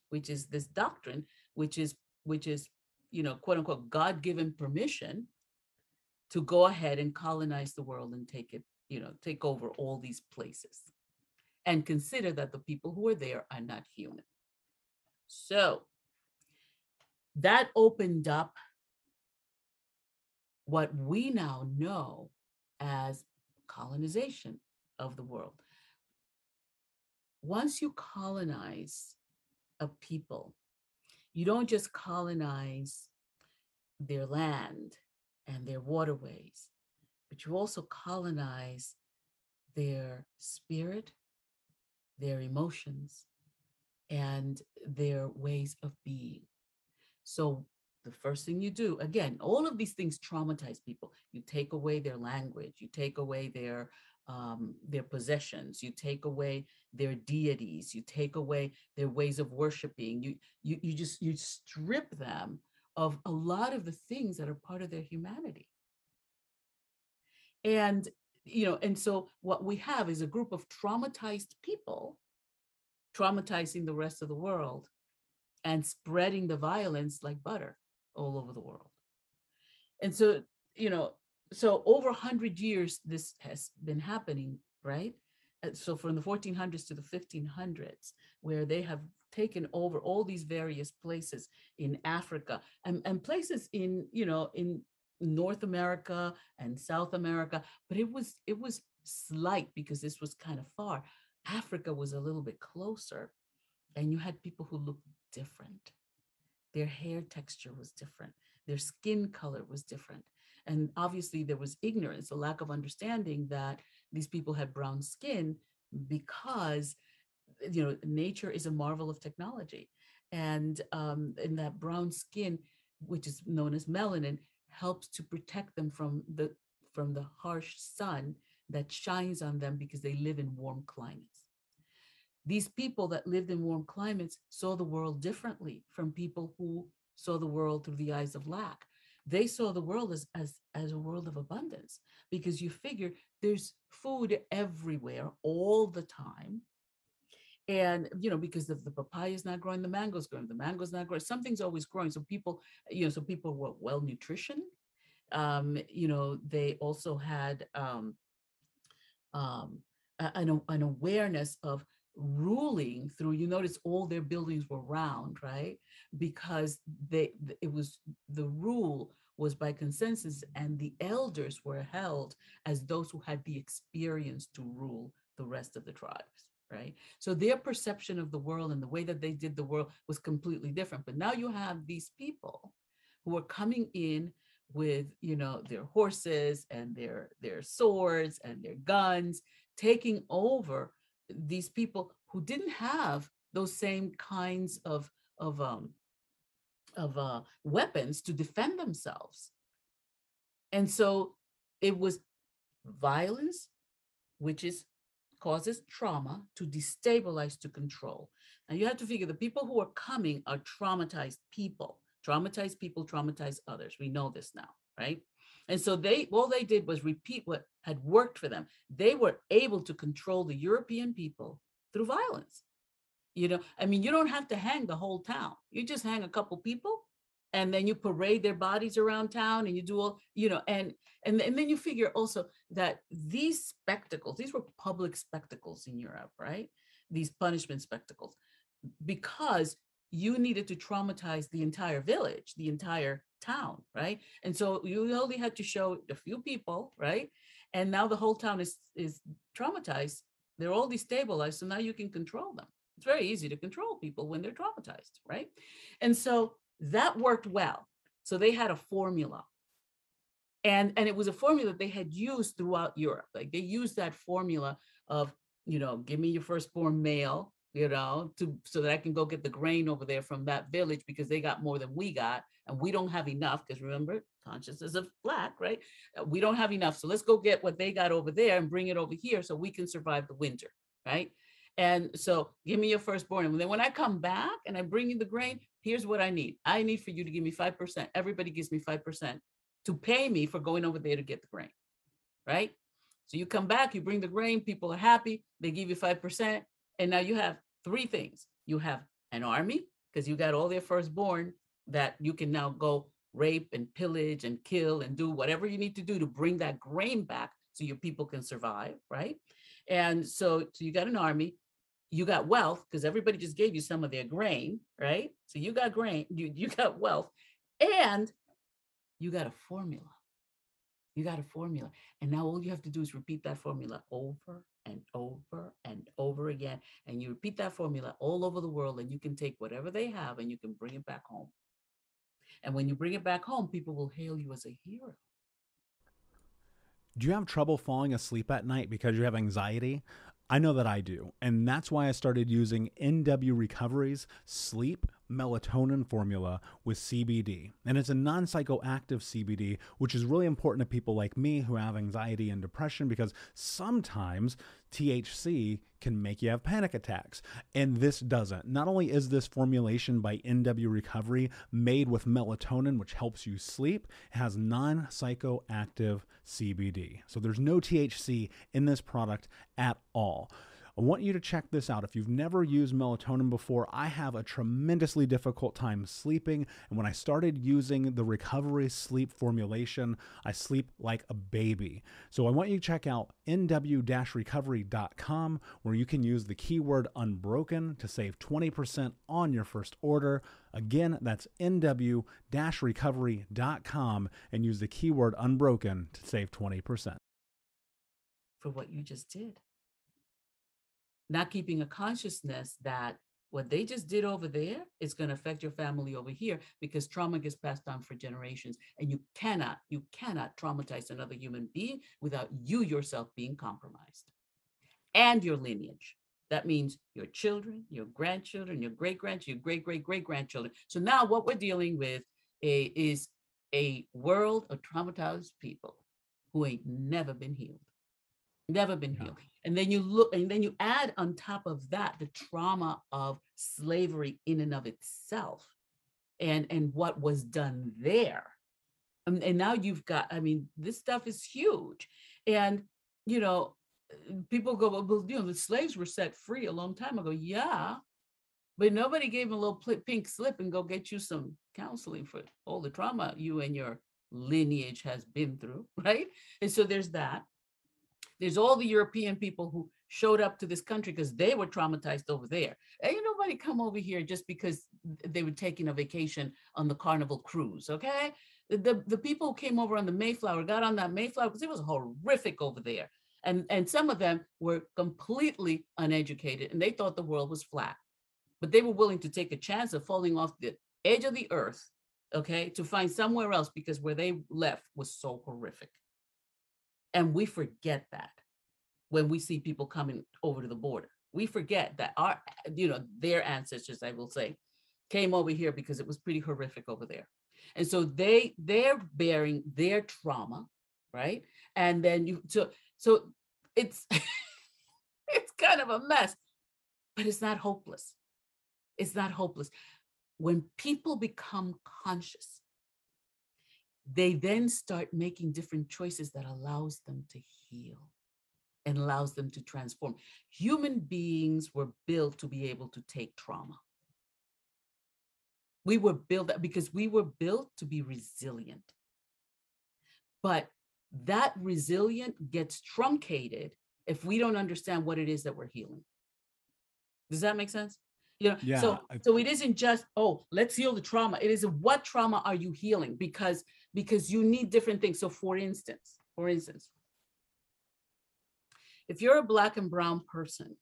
which is this doctrine, which is quote unquote God-given permission to go ahead and colonize the world and take over all these places, and consider that the people who are there are not human. So that opened up what we now know as colonization of the world. Once you colonize a people, you don't just colonize their land and their waterways, but you also colonize their spirit, their emotions, and their ways of being. So the first thing you do, again, all of these things traumatize people. You take away their language, you take away their possessions, you take away their deities, you take away their ways of worshiping. You strip them of a lot of the things that are part of their humanity. And so what we have is a group of traumatized people traumatizing the rest of the world and spreading the violence like butter all over the world. And so over 100 years, this has been happening, right? So from the 1400s to the 1500s, where they have taken over all these various places in Africa and places in North America and South America, but it was slight because this was kind of far. Africa was a little bit closer, and you had people who looked different. Their hair texture was different. Their skin color was different. And obviously there was ignorance, a lack of understanding that these people had brown skin because, nature is a marvel of technology. And that brown skin, which is known as melanin, helps to protect them from the harsh sun that shines on them because they live in warm climates. These people that lived in warm climates saw the world differently from people who saw the world through the eyes of lack. They saw the world as a world of abundance, because you figure there's food everywhere all the time. And, because the papaya is not growing, the mango's growing, the mango's not growing, something's always growing. So people were well nutrition. They also had an awareness of ruling through, you notice all their buildings were round, right? Because the rule was by consensus, and the elders were held as those who had the experience to rule the rest of the tribes, right? So their perception of the world and the way that they did the world was completely different. But now you have these people who are coming in with, their horses and their swords and their guns, taking over these people who didn't have those same kinds of weapons to defend themselves. And so it was violence, which causes trauma, to destabilize, to control. And you have to figure the people who are coming are traumatized people. Traumatized people traumatize others. We know this now, right? And so all they did was repeat what had worked for them. They were able to control the European people through violence. You don't have to hang the whole town. You just hang a couple people, and then you parade their bodies around town, and you do all, and then you figure also that these spectacles, these were public spectacles in Europe, right? These punishment spectacles, because you needed to traumatize the entire village, the entire town, right? And so you only had to show a few people, right? And now the whole town is traumatized. They're all destabilized, so now you can control them. It's very easy to control people when they're traumatized, right? And so that worked well. So they had a formula, and it was a formula they had used throughout Europe. Like they used that formula of, give me your firstborn male, so that I can go get the grain over there from that village, because they got more than we got, and we don't have enough, because remember, consciousness of Black, right? We don't have enough, so let's go get what they got over there and bring it over here so we can survive the winter, right? And so give me your firstborn. And then when I come back and I bring you the grain, here's what I need. I need for you to give me 5%. Everybody gives me 5% to pay me for going over there to get the grain, right? So you come back, you bring the grain, people are happy, they give you 5%. And now you have three things. You have an army, because you got all their firstborn that you can now go rape and pillage and kill and do whatever you need to do to bring that grain back so your people can survive, right? And so you got an army, you got wealth, because everybody just gave you some of their grain, right? So you got grain, you got wealth, and you got a formula. You got a formula. And now all you have to do is repeat that formula over and over and over again. And you repeat that formula all over the world, and you can take whatever they have and you can bring it back home. And when you bring it back home, people will hail you as a hero. Do you have trouble falling asleep at night because you have anxiety? I know that I do. And that's why I started using NW Recovery's sleep melatonin formula with CBD. And it's a non-psychoactive CBD, which is really important to people like me who have anxiety and depression, because sometimes THC can make you have panic attacks, and this doesn't. Not only is this formulation by NW Recovery made with melatonin, which helps you sleep, it has non-psychoactive CBD. So there's no THC in this product at all. I want you to check this out. If you've never used melatonin before, I have a tremendously difficult time sleeping. And when I started using the recovery sleep formulation, I sleep like a baby. So I want you to check out nw-recovery.com, where you can use the keyword unbroken to save 20% on your first order. Again, that's nw-recovery.com, and use the keyword unbroken to save 20%. For what you just did. Not keeping a consciousness that what they just did over there is going to affect your family over here, because trauma gets passed on for generations. And you cannot traumatize another human being without you yourself being compromised, and your lineage. That means your children, your grandchildren, your great-grandchildren, your great-great-great-grandchildren. So now what we're dealing with is a world of traumatized people who ain't never been healed. Never been healed. And then you look, and then you add on top of that the trauma of slavery in and of itself, and what was done there. And now you've got, this stuff is huge. And people go, well, the slaves were set free a long time ago. Yeah, but nobody gave them a little pink slip and go get you some counseling for all the trauma you and your lineage has been through, right? And so there's that. There's all the European people who showed up to this country because they were traumatized over there. Ain't nobody come over here just because they were taking a vacation on the Carnival cruise, okay? The people who came over on the Mayflower got on that Mayflower because it was horrific over there. And some of them were completely uneducated, and they thought the world was flat. But they were willing to take a chance of falling off the edge of the earth, okay, to find somewhere else, because where they left was so horrific. And we forget that when we see people coming over to the border. We forget that their ancestors, I will say, came over here because it was pretty horrific over there. And so they're bearing their trauma, right? And then so it's it's kind of a mess, but it's not hopeless. It's not hopeless. When people become conscious, they then start making different choices that allows them to heal and allows them to transform. Human beings were built to be able to take trauma. We were built because we were built to be resilient. But that resilient gets truncated if we don't understand what it is that we're healing. Does that make sense? You know, Yeah, so it isn't just, oh, let's heal the trauma. It is, what trauma are you healing? Because you need different things. So for instance, if you're a Black and brown person,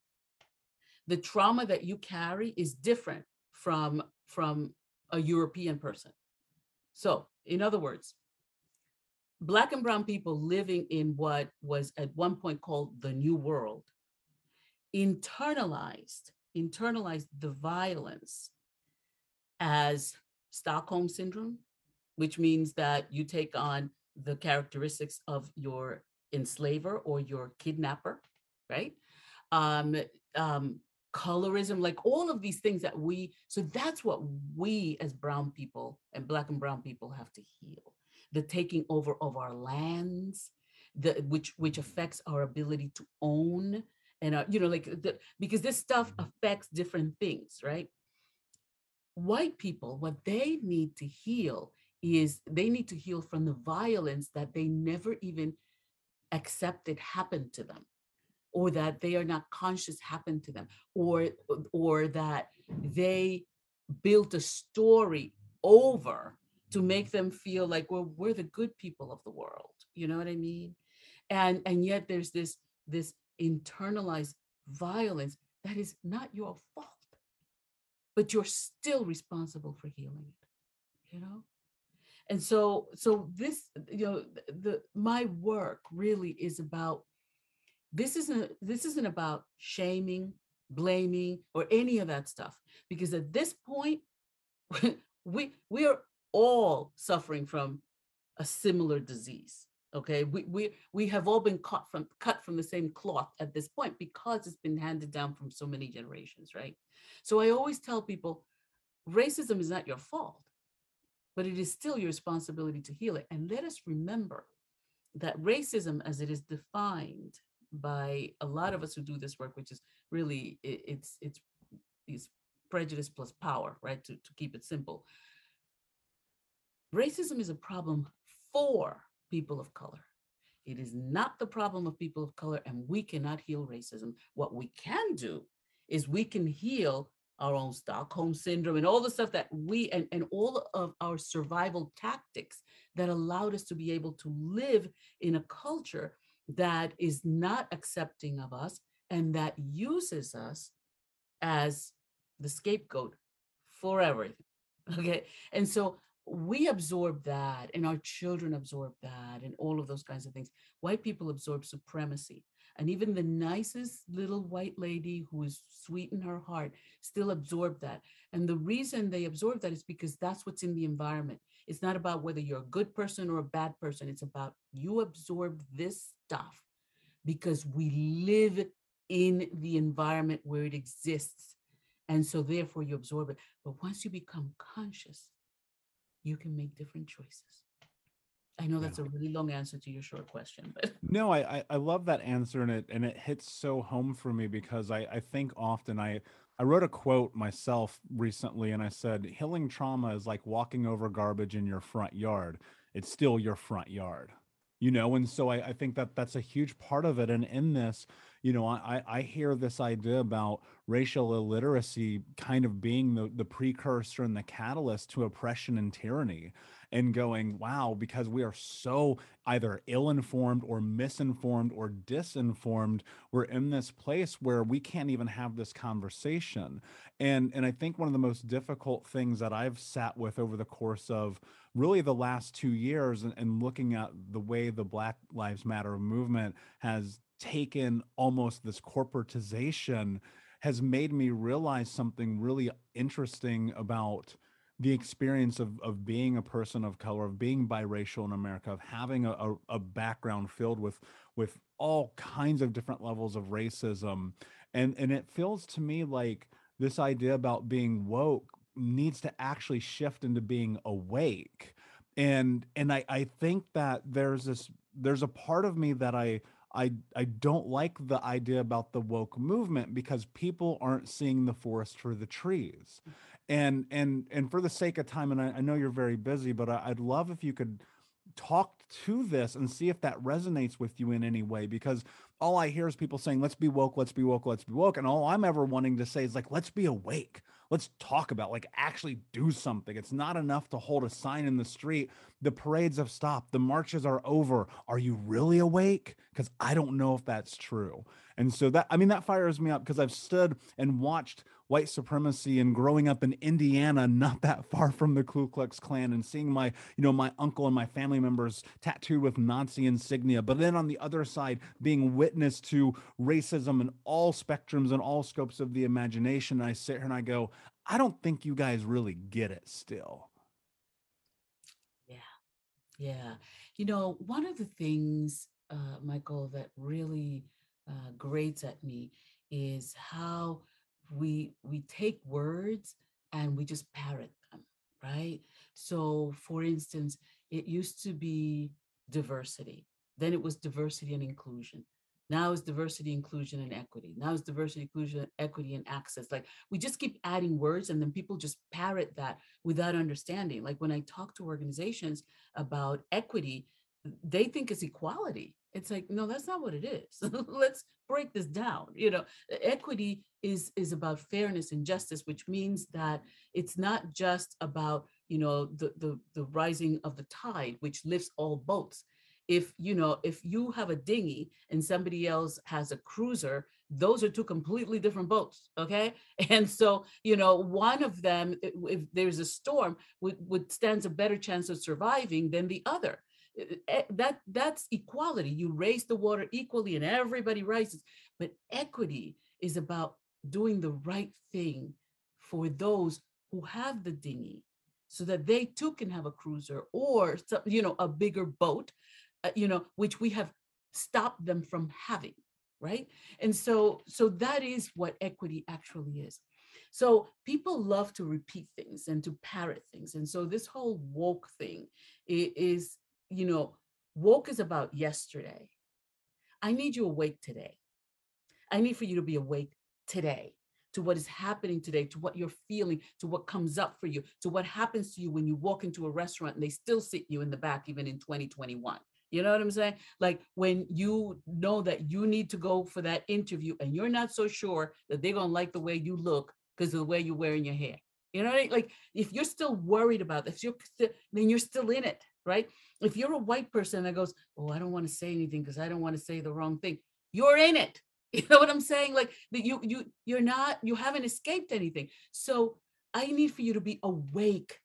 the trauma that you carry is different from a European person. So in other words, Black and brown people living in what was at one point called the New World internalized the violence as Stockholm syndrome, which means that you take on the characteristics of your enslaver or your kidnapper, right? Um, um, Colorism, like all of these things that so that's what we as brown people and Black and brown people have to heal. The taking over of our lands, which affects our ability to own and because this stuff affects different things, right? White people, what they need to heal is they need to heal from the violence that they never even accepted happened to them, or that they are not conscious happened to them, or that they built a story over to make them feel like, well, we're the good people of the world. You know what I mean? And yet there's this internalized violence that is not your fault, but you're still responsible for healing it, you know? And so this, the my work really is about, this isn't about shaming, blaming, or any of that stuff. Because at this point, we are all suffering from a similar disease. Okay, we have all been cut from the same cloth at this point, because it's been handed down from so many generations, right? So I always tell people, racism is not your fault, but it is still your responsibility to heal it. And let us remember that racism, as it is defined by a lot of us who do this work, which is really, it's prejudice plus power, right? To keep it simple, racism is a problem for people of color. It is not the problem of people of color, and we cannot heal racism. What we can do is we can heal our own Stockholm syndrome and all the stuff that and all of our survival tactics that allowed us to be able to live in a culture that is not accepting of us and that uses us as the scapegoat for everything. Okay. And so we absorb that, and our children absorb that, and all of those kinds of things. White people absorb supremacy. And even the nicest little white lady who is sweet in her heart still absorb that. And the reason they absorb that is because that's what's in the environment. It's not about whether you're a good person or a bad person. It's about, you absorb this stuff because we live in the environment where it exists. And so therefore you absorb it. But once you become conscious, you can make different choices. I know yeah. that's a really long answer to your short question, but No, I love that answer, and it hits so home for me because I think often I wrote a quote myself recently, and I said healing trauma is like walking over garbage in your front yard. It's still your front yard. And so I think that that's a huge part of it. And in this, I hear this idea about racial illiteracy kind of being the precursor and the catalyst to oppression and tyranny, and going, wow, because we are so either ill-informed or misinformed or disinformed, we're in this place where we can't even have this conversation. And I think one of the most difficult things that I've sat with over the course of really the last 2 years, and looking at the way the Black Lives Matter movement has taken almost this corporatization, has made me realize something really interesting about the experience of being a person of color, of being biracial in America, of having a background filled with all kinds of different levels of racism. And it feels to me like this idea about being woke needs to actually shift into being awake. And I think that there's a part of me that I don't like the idea about the woke movement, because people aren't seeing the forest for the trees. And for the sake of time, and I know you're very busy, but I'd love if you could talk to this and see if that resonates with you in any way, because all I hear is people saying, let's be woke, let's be woke, let's be woke. And all I'm ever wanting to say is like, let's be awake. Let's talk about, like, actually do something. It's not enough to hold a sign in the street. The parades have stopped. The marches are over. Are you really awake? Because I don't know if that's true. And so that, I mean, that fires me up because I've stood and watched white supremacy and growing up in Indiana, not that far from the Ku Klux Klan, and seeing my, my uncle and my family members tattooed with Nazi insignia. But then on the other side, being witness to racism in all spectrums and all scopes of the imagination. And I sit here and I go, I don't think you guys really get it still. Yeah. Yeah. One of the things, Michael, that really grates at me is how we take words and we just parrot them, right? So, for instance, it used to be diversity. Then it was diversity and inclusion. Now it's diversity, inclusion, and equity. Now it's diversity, inclusion, equity, and access. Like we just keep adding words, and then people just parrot that without understanding. Like when I talk to organizations about equity, they think it's equality. It's like, no, that's not what it is. Let's break this down. Equity is about fairness and justice, which means that it's not just about, the rising of the tide, which lifts all boats. If you have a dinghy and somebody else has a cruiser, those are two completely different boats. Okay. And so, one of them, if there's a storm, would stands a better chance of surviving than the other. That's equality. You raise the water equally and everybody rises. But equity is about doing the right thing for those who have the dinghy, so that they too can have a cruiser or a bigger boat, which we have stopped them from having, right? And so that is what equity actually is. So people love to repeat things and to parrot things. And so this whole woke thing is, woke is about yesterday. I need you awake today. I need for you to be awake today to what is happening today, to what you're feeling, to what comes up for you, to what happens to you when you walk into a restaurant and they still sit you in the back, even in 2021. You know what I'm saying? Like when you know that you need to go for that interview and you're not so sure that they're going to like the way you look because of the way you're wearing your hair. You know what I mean? Like if you're still worried about this, then you're still in it, right? If you're a white person that goes, oh, I don't want to say anything because I don't want to say the wrong thing, you're in it. You know what I'm saying? Like that you haven't escaped anything. So I need for you to be awake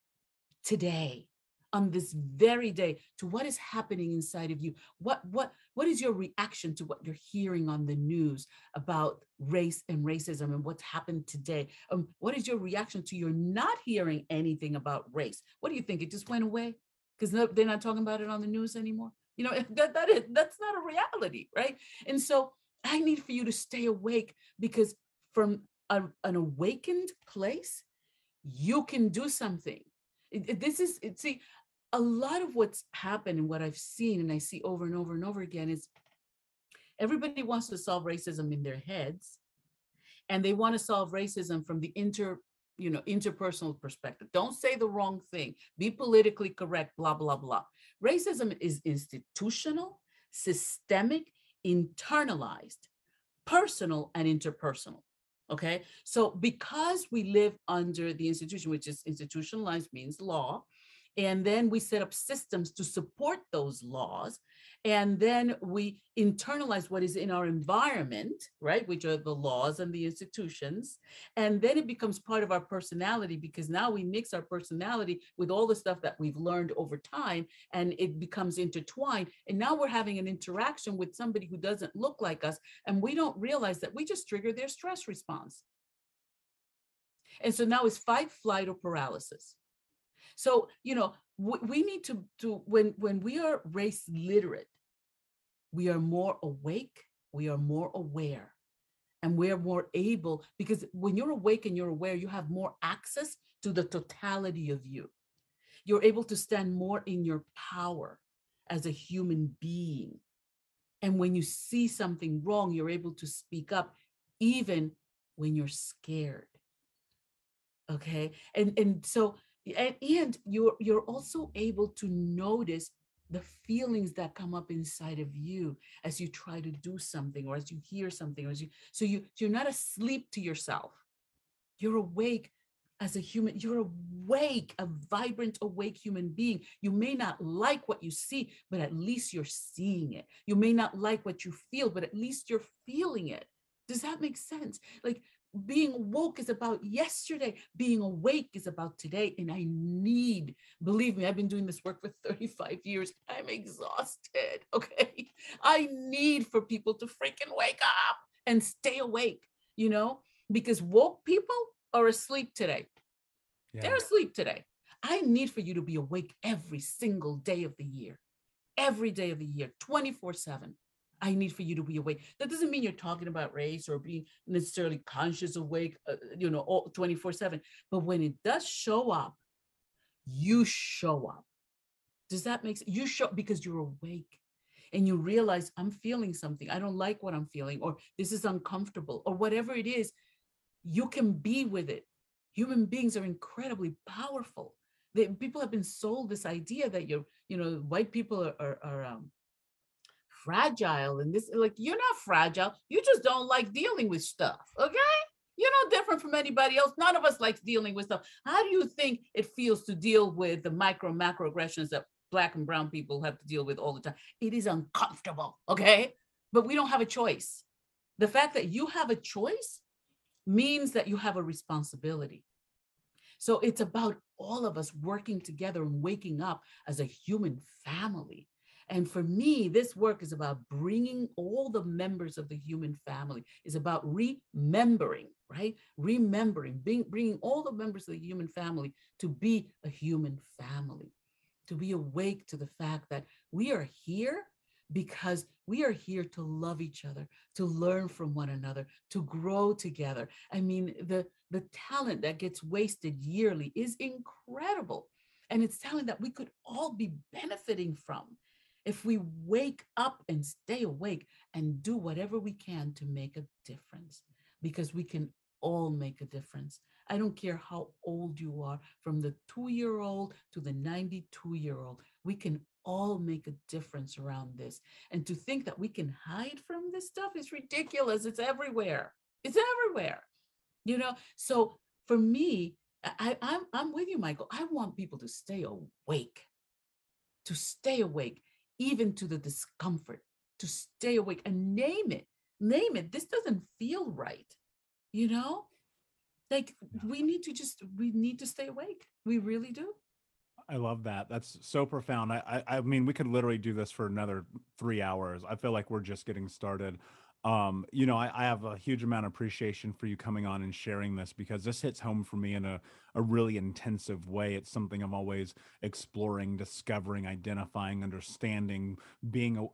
today, on this very day, to what is happening inside of you. What is your reaction to what you're hearing on the news about race and racism and what's happened today? What is your reaction to you're not hearing anything about race? What do you think? It just went away because they're not talking about it on the news anymore. That's not a reality, right? And so I need for you to stay awake, because from an awakened place, you can do something. See, a lot of what's happened and what I've seen and I see over and over and over again is everybody wants to solve racism in their heads, and they want to solve racism from the interpersonal perspective. Don't say the wrong thing. Be politically correct, blah, blah, blah. Racism is institutional, systemic, internalized, personal, and interpersonal. Okay. So because we live under the institution, which is institutionalized means law, and then we set up systems to support those laws, and then we internalize what is in our environment, right, which are the laws and the institutions, and then it becomes part of our personality, because now we mix our personality with all the stuff that we've learned over time, and it becomes intertwined, and now we're having an interaction with somebody who doesn't look like us, and we don't realize that we just trigger their stress response. And so now it's fight, flight, or paralysis. So, we need to when we are race literate, we are more awake, we are more aware, and we are more able, because when you're awake and you're aware, you have more access to the totality of you. You're able to stand more in your power as a human being. And when you see something wrong, you're able to speak up, even when you're scared. Okay. And so and you're also able to notice the feelings that come up inside of you as you try to do something, or as you hear something, or as you, so you're not asleep to yourself. You're awake as a human. You're awake, a vibrant, awake human being. You may not like what you see, but at least you're seeing it. You may not like what you feel, but at least you're feeling it. Does that make sense? Like, being woke is about yesterday, being awake is about today. And I need, believe me, I've been doing this work for 35 years. I'm exhausted. Okay. I need for people to freaking wake up and stay awake, you know, because woke people are asleep today. Yeah. They're asleep today. I need for you to be awake every single day of the year, every day of the year, 24/7. I need for you to be awake. That doesn't mean you're talking about race or being necessarily conscious awake, 24/7. But when it does show up, you show up. Does that make sense? You show because you're awake and you realize, I'm feeling something. I don't like what I'm feeling, or this is uncomfortable, or whatever it is. You can be with it. Human beings are incredibly powerful. People have been sold this idea that white people are fragile, and this, like, you're not fragile. You just don't like dealing with stuff. Okay. You're no different from anybody else. None of us likes dealing with stuff. How do you think it feels to deal with the micro macro aggressions that black and brown people have to deal with all the time? It is uncomfortable. Okay. But we don't have a choice. The fact that you have a choice means that you have a responsibility. So it's about all of us working together and waking up as a human family. And for me, this work is about bringing all the members of the human family, is about remembering, right? Remembering, bringing all the members of the human family to be a human family, to be awake to the fact that we are here because we are here to love each other, to learn from one another, to grow together. I mean, the talent that gets wasted yearly is incredible. And it's talent that we could all be benefiting from if we wake up and stay awake and do whatever we can to make a difference, because we can all make a difference. I don't care how old you are, from the 2-year-old to the 92-year-old. We can all make a difference around this. And to think that we can hide from this stuff is ridiculous. It's everywhere. It's everywhere. So for me, I'm with you, Michael. I want people to stay awake, even to the discomfort, to stay awake and name it. This doesn't feel right. You know, like, Yeah. we need to stay awake. We really do. I love that. That's so profound. I mean, we could literally do this for another 3 hours. I feel like we're just getting started. I have a huge amount of appreciation for you coming on and sharing this, because this hits home for me in a really intensive way. It's something I'm always exploring, discovering, identifying, understanding,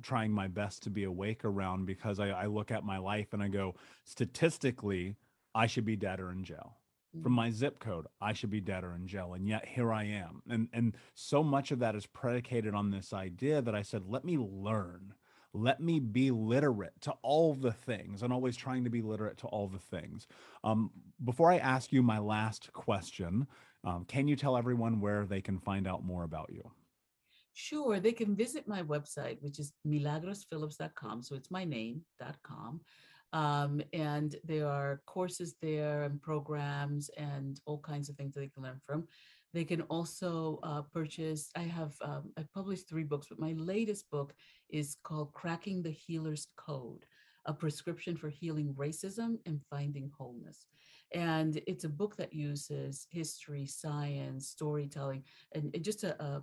trying my best to be awake around, because I look at my life and I go, statistically, I should be dead or in jail. From Mm. my zip code, I should be dead or in jail, and yet here I am. And so much of that is predicated on this idea that I said, let me learn, let me be literate to all the things, and always trying to be literate to all the things. Um, Before I ask you my last question, can you tell everyone where they can find out more about you? Sure, they can visit my website, which is milagrosphillips.com. So it's my name.com. And there are courses there and programs and all kinds of things that they can learn from. They can also purchase. I've published 3 books, but my latest book is called Cracking the Healer's Code, a prescription for healing racism and finding wholeness. And it's a book that uses history, science, storytelling, and just a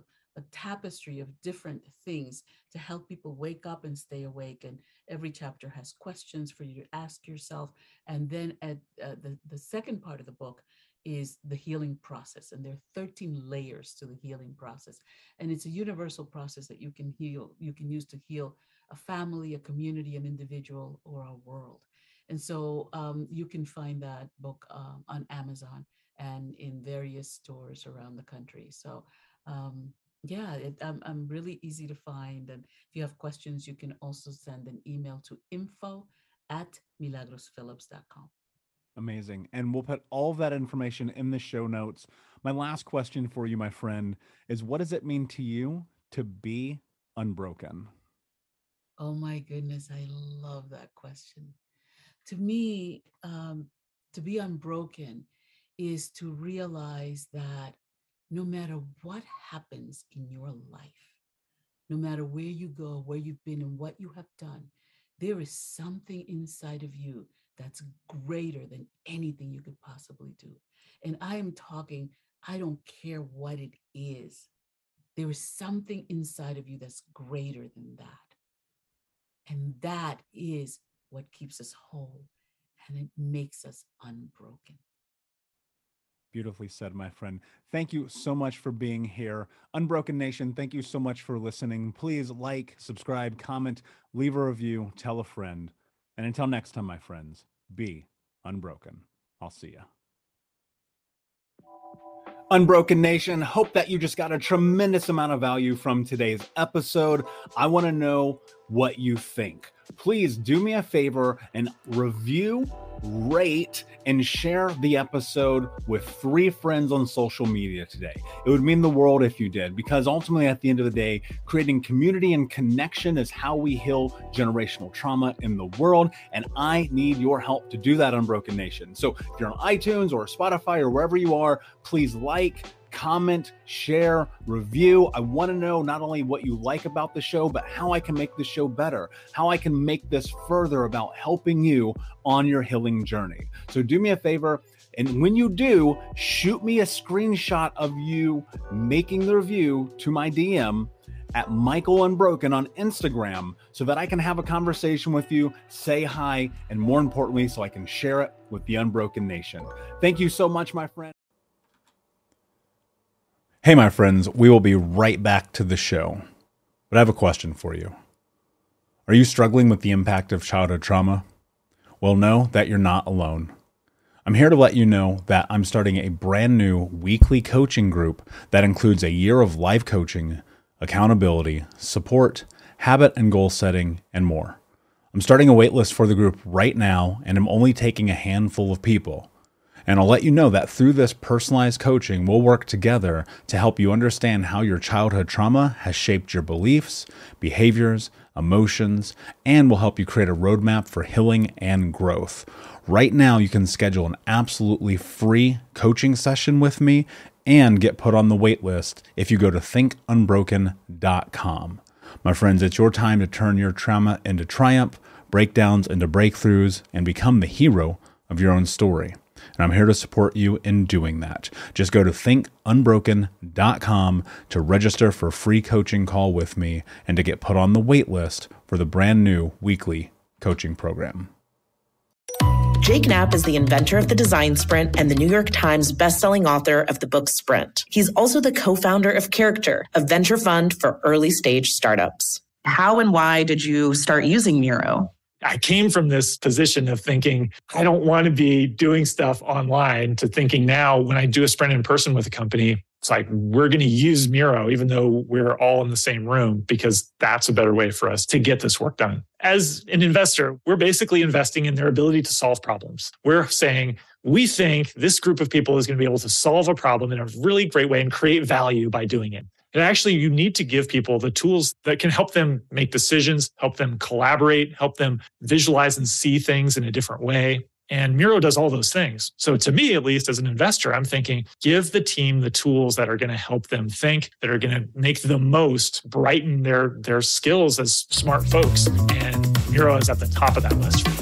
tapestry of different things to help people wake up and stay awake. And every chapter has questions for you to ask yourself. And then at the second part of the book is the healing process. And there are 13 layers to the healing process. And it's a universal process that you can use to heal a family, a community, an individual, or a world. And so you can find that book on Amazon and in various stores around the country. So um, yeah, I'm really easy to find. And if you have questions, you can also send an email to info@milagrosphillips.com. Amazing. And we'll put all of that information in the show notes. My last question for you, my friend, is what does it mean to you to be unbroken? Oh my goodness, I love that question. To me, to be unbroken is to realize that no matter what happens in your life, no matter where you go, where you've been, and what you have done, there is something inside of you that's greater than anything you could possibly do. And I am talking, I don't care what it is. There is something inside of you that's greater than that. And that is what keeps us whole and it makes us unbroken. Beautifully said, my friend. Thank you so much for being here. Unbroken Nation, thank you so much for listening. Please like, subscribe, comment, leave a review, tell a friend. And until next time, my friends, be unbroken. I'll see ya. Unbroken Nation, hope that you just got a tremendous amount of value from today's episode. I want to know what you think. Please do me a favor and review, rate, and share the episode with 3 friends on social media today. It would mean the world if you did, because ultimately at the end of the day, creating community and connection is how we heal generational trauma in the world. And I need your help to do that, Unbroken Nation. So if you're on iTunes or Spotify or wherever you are, please like, comment, share, review. I want to know not only what you like about the show, but how I can make the show better, how I can make this further about helping you on your healing journey. So do me a favor. And when you do, shoot me a screenshot of you making the review to my DM at Michael Unbroken on Instagram so that I can have a conversation with you, say hi, and more importantly, so I can share it with the Unbroken Nation. Thank you so much, my friend. Hey, my friends, we will be right back to the show. But I have a question for you. Are you struggling with the impact of childhood trauma? Well, know that you're not alone. I'm here to let you know that I'm starting a brand new weekly coaching group that includes a year of live coaching, accountability, support, habit and goal setting, and more. I'm starting a waitlist for the group right now, and I'm only taking a handful of people. And I'll let you know that through this personalized coaching, we'll work together to help you understand how your childhood trauma has shaped your beliefs, behaviors, emotions, and will help you create a roadmap for healing and growth. Right now, you can schedule an absolutely free coaching session with me and get put on the wait list if you go to thinkunbroken.com. My friends, it's your time to turn your trauma into triumph, breakdowns into breakthroughs, and become the hero of your own story. And I'm here to support you in doing that. Just go to thinkunbroken.com to register for a free coaching call with me and to get put on the wait list for the brand new weekly coaching program. Jake Knapp is the inventor of the Design Sprint and the New York Times bestselling author of the book Sprint. He's also the co-founder of Character, a venture fund for early stage startups. How and why did you start using Miro? I came from this position of thinking, I don't want to be doing stuff online, to thinking now when I do a sprint in person with a company, it's like, we're going to use Miro, even though we're all in the same room, because that's a better way for us to get this work done. As an investor, we're basically investing in their ability to solve problems. We're saying, we think this group of people is going to be able to solve a problem in a really great way and create value by doing it. And actually, you need to give people the tools that can help them make decisions, help them collaborate, help them visualize and see things in a different way. And Miro does all those things. So to me, at least as an investor, I'm thinking, give the team the tools that are going to help them think, that are going to make the most, brighten their skills as smart folks. And Miro is at the top of that list for me.